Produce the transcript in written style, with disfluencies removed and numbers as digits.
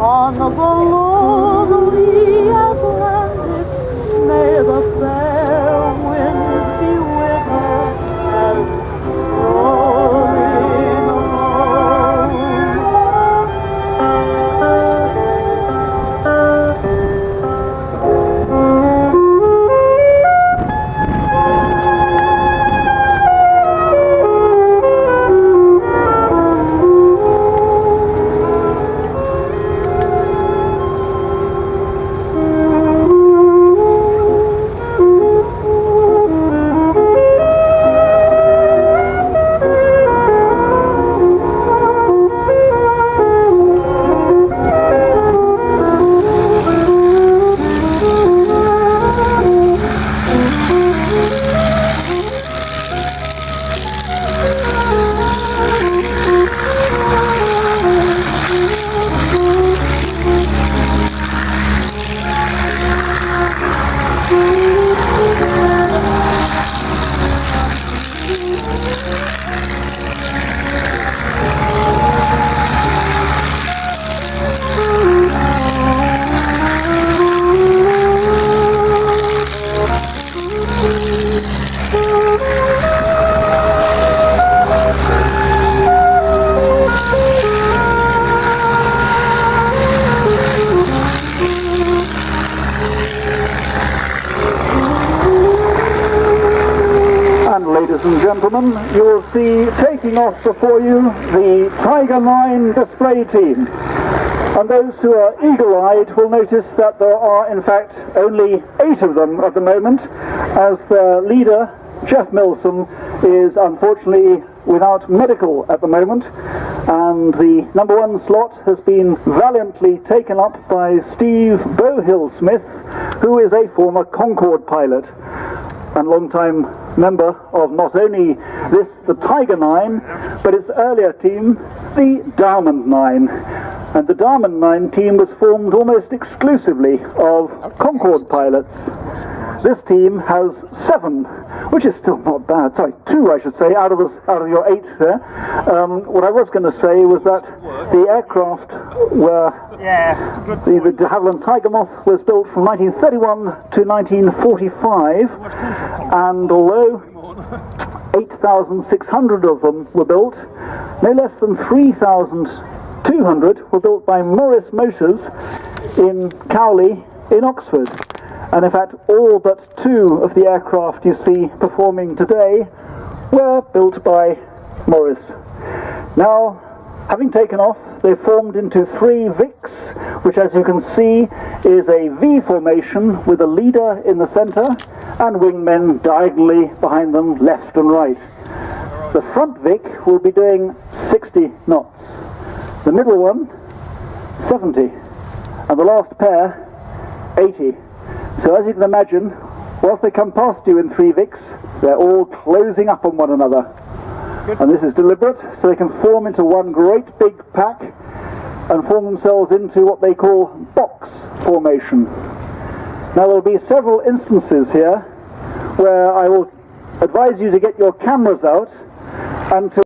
On the lonely Atlantic, may the fair winds be with her as rolling Ladies and gentlemen, you will see taking off before you the Tiger 9 display team. And those who are eagle-eyed will notice that there are in fact only 8 of them at the moment, as their leader, Jeff Milsom, is unfortunately without medical at the moment, and the number 1 slot has been valiantly taken up by Steve Bohill-Smith, who is a former Concorde pilot and long-time member of not only the Tiger 9, but its earlier team, the Diamond 9. And the Diamond 9 team was formed almost exclusively of Concorde pilots. This team has 7, which is still not bad. Sorry, 2 I should say, out of your 8 there. What I was going to say was that the aircraft were, the de Havilland Tiger Moth was built from 1931 to 1945, and although 8,600 of them were built, no less than 3,200 were built by Morris Motors in Cowley in Oxford. And in fact, all but 2 of the aircraft you see performing today were built by Morris. Now, having taken off, they formed into 3 Vics, which as you can see is a V formation with a leader in the center and wingmen diagonally behind them, left and right. The front Vic will be doing 60 knots, the middle one 70, and the last pair 80. So as you can imagine, whilst they come past you in 3 Vics, they're all closing up on one another. And this is deliberate, so they can form into one great big pack and form themselves into what they call box formation. Now there will be several instances here where I will advise you to get your cameras out and to